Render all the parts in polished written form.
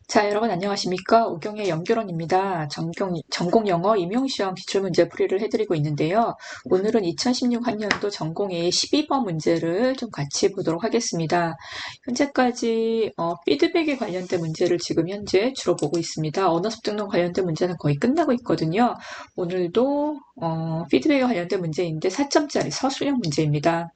자, 여러분 안녕하십니까? 우경의 영결원입니다. 전공 영어 임용시험 기출문제 풀이를 해드리고 있는데요. 오늘은 2016학년도 전공의 12번 문제를 좀 같이 보도록 하겠습니다. 현재까지 피드백에 관련된 문제를 지금 현재 주로 보고 있습니다. 언어 습득론 관련된 문제는 거의 끝나고 있거든요. 오늘도 피드백에 관련된 문제인데 4점짜리 서술형 문제입니다.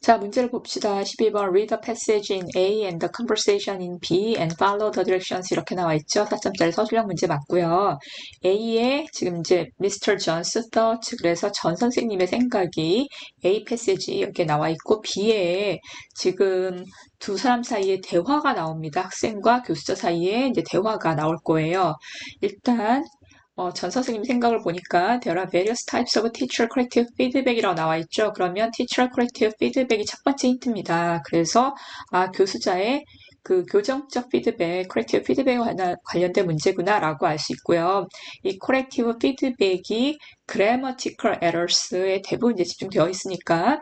자, 문제를 봅시다. 12번 Read the passage in A and the conversation in B and follow the directions 이렇게 나와 있죠. 4점짜리 서술형 문제 맞고요. A에 지금 이제 Mr. John's thought 그래서 전 선생님의 생각이 A 패시지 이렇게 나와 있고 B에 지금 두 사람 사이에 대화가 나옵니다. 학생과 교수자 사이에 이제 대화가 나올 거예요. 일단 전 선생님 생각을 보니까 there are various types of teacher corrective feedback이라고 나와 있죠. 그러면 teacher corrective feedback이 첫 번째 힌트입니다. 그래서 교수자의 그 교정적 피드백, corrective feedback에 관련된 문제구나라고 알 수 있고요. 이 corrective feedback이 grammatical errors에 대부분 이제 집중되어 있으니까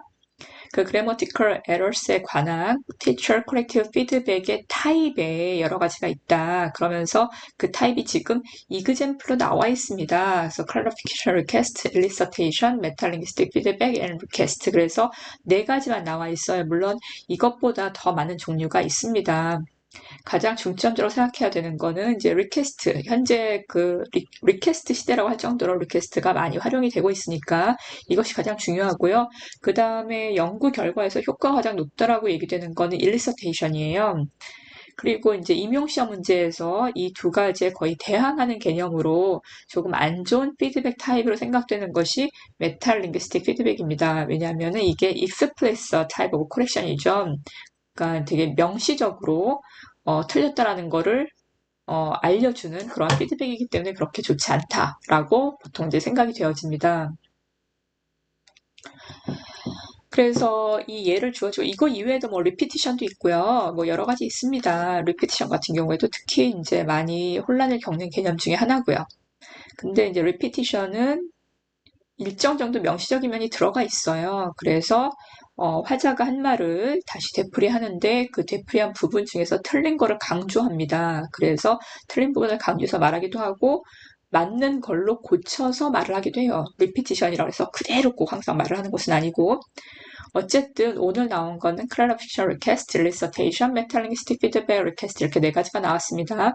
그 grammatical errors에 관한 teacher corrective feedback의 타입에 여러 가지가 있다. 그러면서 그 타입이 지금 example로 나와 있습니다. 그래서 clarification request, elicitation, metalinguistic feedback, and request. 그래서 네 가지만 나와 있어요. 물론 이것보다 더 많은 종류가 있습니다. 가장 중점적으로 생각해야 되는 거는 이제 리퀘스트. 현재 그 리퀘스트 시대라고 할 정도로 리퀘스트가 많이 활용이 되고 있으니까 이것이 가장 중요하고요. 그 다음에 연구 결과에서 효과가 가장 높다라고 얘기되는 거는 일리서테이션이에요. 그리고 이제 임용시험 문제에서 이 두 가지에 거의 대항하는 개념으로 조금 안 좋은 피드백 타입으로 생각되는 것이 메탈링귀스틱 피드백입니다. 왜냐하면 이게 익스플레서 타입 오브 코렉션이죠. 그러니까 되게 명시적으로 틀렸다라는 거를 알려주는 그런 피드백이기 때문에 그렇게 좋지 않다라고 보통 이제 생각이 되어집니다. 그래서 이 예를 주어주고 이거 이외에도 뭐 리피티션도 있고요. 뭐 여러 가지 있습니다. 리피티션 같은 경우에도 특히 이제 많이 혼란을 겪는 개념 중에 하나고요. 근데 이제 리피티션은 일정 정도 명시적인 면이 들어가 있어요. 그래서 화자가 한 말을 다시 되풀이하는데 그 되풀이한 부분 중에서 틀린 거를 강조합니다. 그래서 틀린 부분을 강조해서 말하기도 하고 맞는 걸로 고쳐서 말을 하기도 해요. 리피티션이라고 해서 그대로 꼭 항상 말을 하는 것은 아니고 어쨌든 오늘 나온 거는 clarification request, elicitation, metalinguistic feedback request 이렇게 네 가지가 나왔습니다.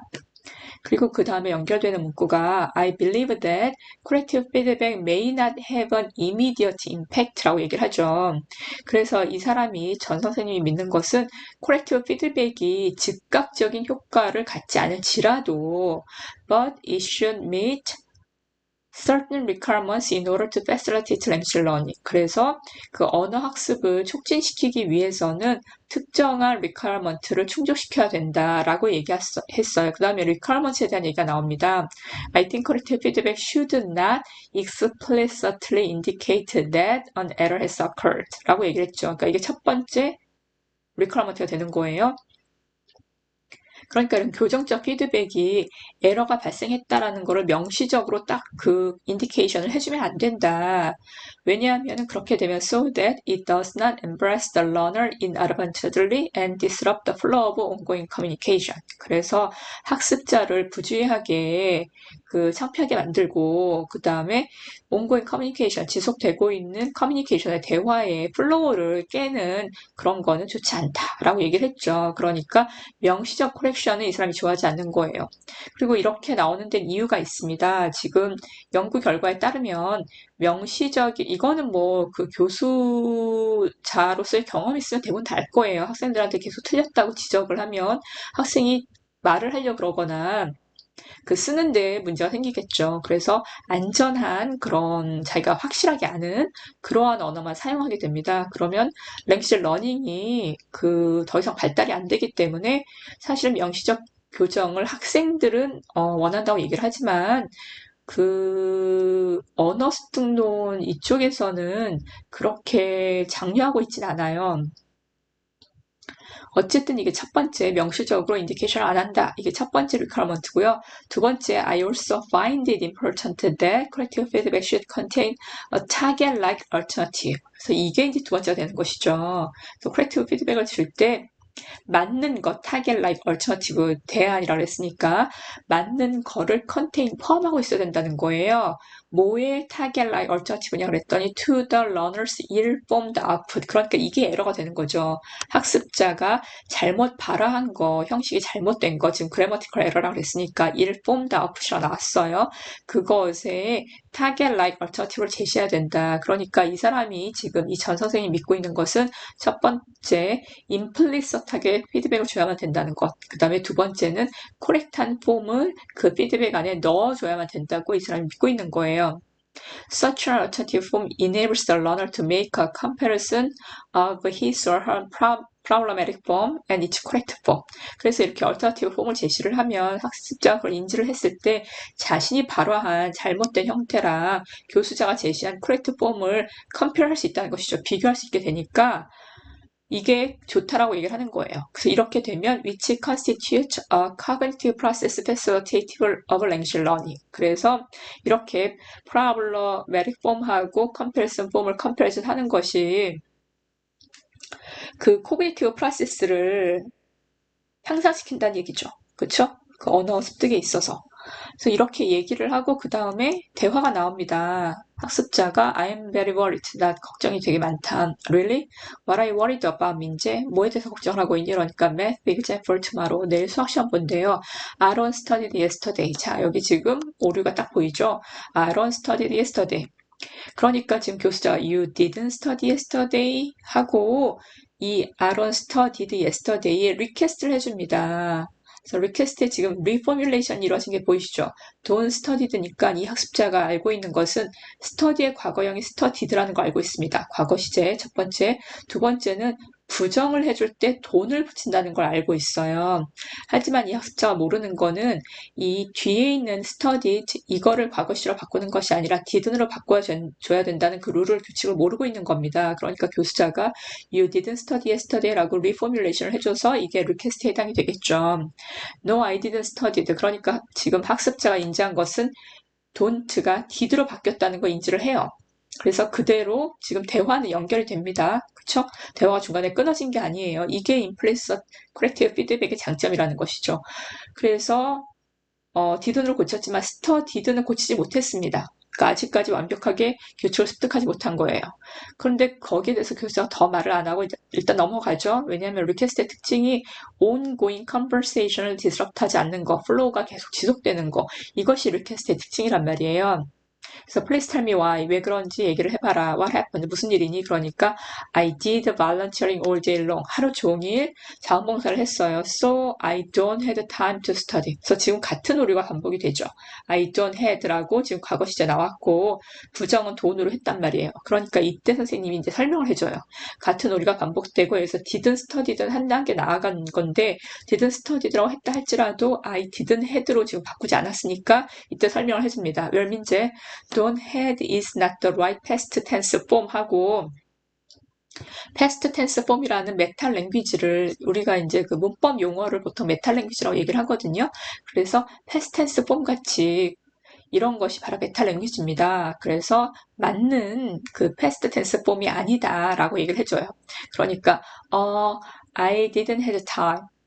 그리고 그 다음에 연결되는 문구가 I believe that corrective feedback may not have an immediate impact라고 얘기를 하죠. 그래서 이 사람이 전 선생님이 믿는 것은 corrective feedback이 즉각적인 효과를 갖지 않을지라도 but it should meet certain requirements in order to facilitate language learning. 그래서 그 언어 학습을 촉진시키기 위해서는 특정한 requirement를 충족시켜야 된다라고 얘기했어요. 그 다음에 requirements에 대한 얘기가 나옵니다. I think corrective feedback should not explicitly indicate that an error has occurred 라고 얘기를 했죠. 그러니까 이게 첫 번째 requirement가 되는 거예요. 그러니까 이런 교정적 피드백이 에러가 발생했다라는 거를 명시적으로 딱 그 인디케이션을 해주면 안 된다. 왜냐하면 그렇게 되면 so that it does not embarrass the learner inadvertently and disrupt the flow of ongoing communication. 그래서 학습자를 부주의하게 그 창피하게 만들고 그 다음에 ongoing communication 지속되고 있는 커뮤니케이션의 대화의 플로우를 깨는 그런 거는 좋지 않다라고 얘기를 했죠. 그러니까 명시적 코렉션은 이 사람이 좋아하지 않는 거예요. 그리고 이렇게 나오는 데는 이유가 있습니다. 지금 연구 결과에 따르면 이거는 뭐 그 교수자로서의 경험이 있으면 대부분 다 알 거예요. 학생들한테 계속 틀렸다고 지적을 하면 학생이 말을 하려고 그러거나 그 쓰는데 문제가 생기겠죠. 그래서 안전한 그런 자기가 확실하게 아는 그러한 언어만 사용하게 됩니다. 그러면 랭귀지 러닝이 그 더 이상 발달이 안 되기 때문에 사실은 명시적 교정을 학생들은 원한다고 얘기를 하지만 그 언어 습득론 이쪽에서는 그렇게 장려하고 있진 않아요. 어쨌든 이게 첫 번째 명시적으로 인디케이션 안 한다. 이게 첫 번째 requirement고요. 두 번째, I also find it important that corrective feedback should contain a target-like alternative. 그래서 이게 이제 두 번째가 되는 것이죠. 그래서 corrective feedback을 줄 때 맞는 것, target like alternative 대안이라고 했으니까 맞는 거를 contain 포함하고 있어야 된다는 거예요. 뭐의 target like alternative냐 그랬더니 to the learner's ill-formed output. 그러니까 이게 에러가 되는 거죠. 학습자가 잘못 발화한 거, 형식이 잘못된 거, 지금 grammatical error라고 했으니까 ill-formed output이라고 나왔어요. 그것에 target like alternative를 제시해야 된다. 그러니까 이 사람이 지금 이 전 선생님이 믿고 있는 것은 첫 번째, 임플리서트하게 피드백을 줘야만 된다는 것. 그 다음에 두 번째는 코렉트한 폼을 그 피드백 안에 넣어줘야만 된다고 이 사람이 믿고 있는 거예요. Such an alternative form enables the learner to make a comparison of his or her problematic form and its correct form. 그래서 이렇게 alternative form을 제시를 하면 학습자가 그걸 인지를 했을 때 자신이 발화한 잘못된 형태랑 교수자가 제시한 correct form을 compare할 수 있다는 것이죠. 비교할 수 있게 되니까 이게 좋다라고 얘기를 하는 거예요. 그래서 이렇게 되면 which constitutes a cognitive process facilitative of language learning. 그래서 이렇게 problematic form하고 comparison form을 comparison 하는 것이 그 cognitive process를 향상시킨다는 얘기죠. 그쵸? 그 언어 습득에 있어서. 그래서 이렇게 얘기를 하고 그 다음에 대화가 나옵니다. 학습자가 I'm very worried. 나 걱정이 되게 많다. Really? What are you worried about, 민재? 뭐에 대해서 걱정을 하고 있니? 그러니까 Math big exam for tomorrow. 내일 수학 시험 본대요. Aaron studied yesterday. 자, 여기 지금 오류가 딱 보이죠? Aaron studied yesterday. 그러니까 지금 교수자가 You didn't study yesterday 하고 이 Aaron studied yesterday에 리퀘스트를 해줍니다. 그래서 리퀘스트에 지금 리포뮬레이션이 이루어진 게 보이시죠? Don't studied니까 이 학습자가 알고 있는 것은 study의 과거형이 studied라는 거 알고 있습니다. 과거 시제 첫 번째. 두 번째는 부정을 해줄 때 돈을 붙인다는 걸 알고 있어요. 하지만 이 학습자가 모르는 거는 이 뒤에 있는 studied 이거를 과거 시로 바꾸는 것이 아니라 didn't으로 바꿔줘야 된다는 그 룰을 규칙을 모르고 있는 겁니다. 그러니까 교수자가 You didn't study yesterday라고 리포뮬레이션을 해줘서 이게 리퀘스트에 해당이 되겠죠. No, I didn't study. 그러니까 지금 학습자가 인지한 것은 don't가 did로 바뀌었다는 거 인지를 해요. 그래서 그대로 지금 대화는 연결이 됩니다. 그쵸? 대화가 중간에 끊어진 게 아니에요. 이게 implicit corrective feedback의 장점이라는 것이죠. 그래서 didn'으로 고쳤지만 didn't 고치지 못했습니다. 그러니까 아직까지 완벽하게 교칙을 습득하지 못한 거예요. 그런데 거기에 대해서 교수가 더 말을 안 하고 일단 넘어가죠. 왜냐하면 리퀘스트의 특징이 ongoing conversation을 disrupt하지 않는 거, flow가 계속 지속되는 거, 이것이 리퀘스트의 특징이란 말이에요. 그래서 please tell me why, 왜 그런지 얘기를 해봐라. What happened? 무슨 일이니? 그러니까 I did volunteering all day long. 하루 종일 자원봉사를 했어요. So I don't have time to study. 그래서 지금 같은 오류가 반복이 되죠. I don't had라고 지금 과거 시제 나왔고 부정은 돈으로 했단 말이에요. 그러니까 이때 선생님이 이제 설명을 해줘요. 같은 오류가 반복되고 여기서 didn't study든 한 단계 나아간 건데 didn't study라고 했다 할지라도 I didn't had로 지금 바꾸지 않았으니까 이때 설명을 해줍니다. 멸민제 don't had is not the right past tense form 하고 past tense form이라는 메탈 랭귀지를 우리가 이제 그 문법 용어를 보통 메탈 랭귀지라고 얘기를 하거든요. 그래서 past tense form 같이 이런 것이 바로 메탈 랭귀지입니다. 그래서 맞는 그 past tense form이 아니다라고 얘기를 해줘요. 그러니까 I didn't have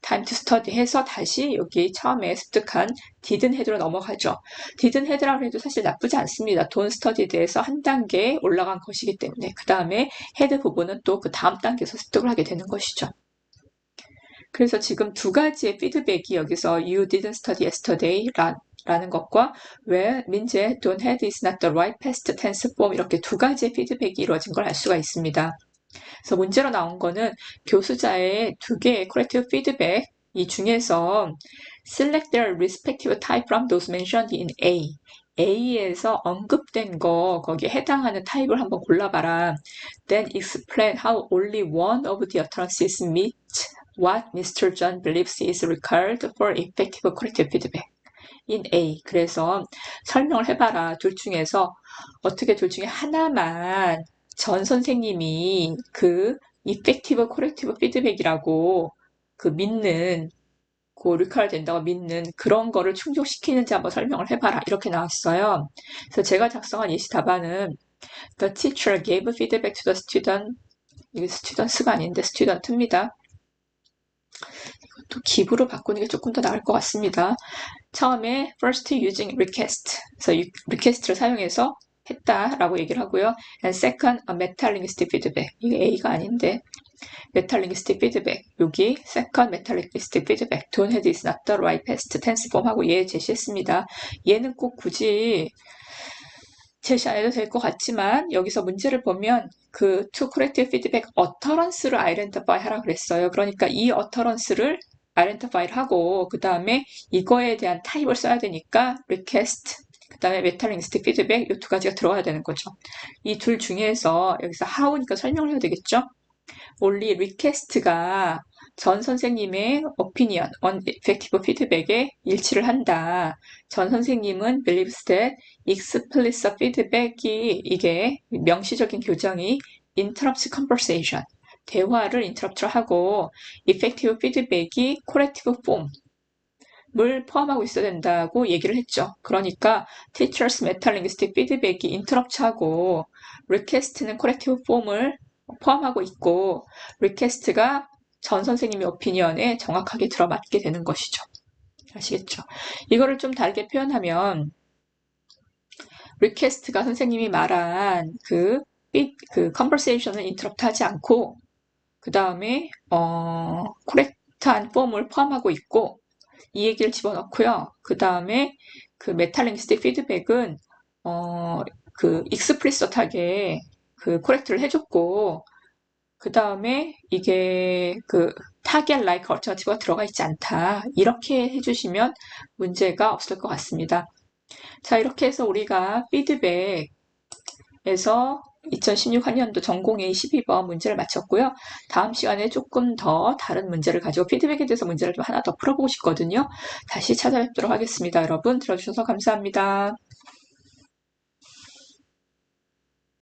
time to study 해서 다시 여기 처음에 습득한 didn't had로 넘어가죠. didn't had라고 해도 사실 나쁘지 않습니다. don't study에 대해서 한 단계 올라간 것이기 때문에 그 다음에 had 부분은 또 그 다음 단계에서 습득을 하게 되는 것이죠. 그래서 지금 두 가지의 피드백이 여기서 you didn't study yesterday 라는 것과 왜 민재 don't had is not the right past tense form 이렇게 두 가지의 피드백이 이루어진 걸 알 수가 있습니다. 그래서 문제로 나온 거는 교수자의 두 개의 corrective feedback 이 중에서 select their respective type from those mentioned in A. A에서 언급된 거 거기에 해당하는 타입을 한번 골라봐라. Then explain how only one of the utterances meet what Mr. John believes is required for effective corrective feedback. in A. 그래서 설명을 해봐라. 둘 중에서 어떻게 둘 중에 하나만 전 선생님이 그 effective corrective feedback이라고 그 믿는 그 리컬 된다고 믿는 그런 거를 충족시키는지 한번 설명을 해봐라 이렇게 나왔어요. 그래서 제가 작성한 예시 답안은 The teacher gave feedback to the student. 이게 스튜던트가 아닌데 스튜던트입니다. 또 기부로 바꾸는 게 조금 더 나을 것 같습니다. 처음에 first using request, 그래서 request를 사용해서 했다라고 얘기를 하고요. And second, a metalinguistic feedback. 이게 A가 아닌데 metalinguistic feedback. 여기 second metalinguistic feedback. Don't have is not the right past tense form 하고 얘 제시했습니다. 얘는 꼭 굳이 제시 안 해도 될 것 같지만 여기서 문제를 보면 그 to corrective feedback utterance를 identify 하라 그랬어요. 그러니까 이 utterance를 identify를 하고 그 다음에 이거에 대한 타입을 써야 되니까 request 그 다음에 metalinguistic feedback 이 두 가지가 들어가야 되는 거죠. 이 둘 중에서 여기서 how니까 설명을 해야 되겠죠. only request가 전 선생님의 opinion on effective feedback에 일치를 한다. 전 선생님은 believes that explicit feedback이 이게 명시적인 교정이 interrupts conversation. 대화를 interrupt를 하고 effective feedback이 corrective form을 포함하고 있어야 된다고 얘기를 했죠. 그러니까 teachers metalinguistic feedback이 interrupt하고 request는 corrective form을 포함하고 있고 request가 전 선생님의 오피니언에 정확하게 들어맞게 되는 것이죠. 아시겠죠? 이거를 좀 다르게 표현하면 request가 선생님이 말한 그 conversation을 interrupt 하지 않고 그 다음에 correct한 form을 포함하고 있고 이 얘기를 집어넣고요. 그 다음에 그 metalinguistic feedback은 그 explicit하게 그 correct를 해줬고 그 다음에 이게 그 target like alternative가 들어가 있지 않다. 이렇게 해주시면 문제가 없을 것 같습니다. 자, 이렇게 해서 우리가 피드백에서 2016 학년도 전공A 12번 문제를 마쳤고요. 다음 시간에 조금 더 다른 문제를 가지고 피드백에 대해서 문제를 좀 하나 더 풀어보고 싶거든요. 다시 찾아뵙도록 하겠습니다. 여러분 들어주셔서 감사합니다.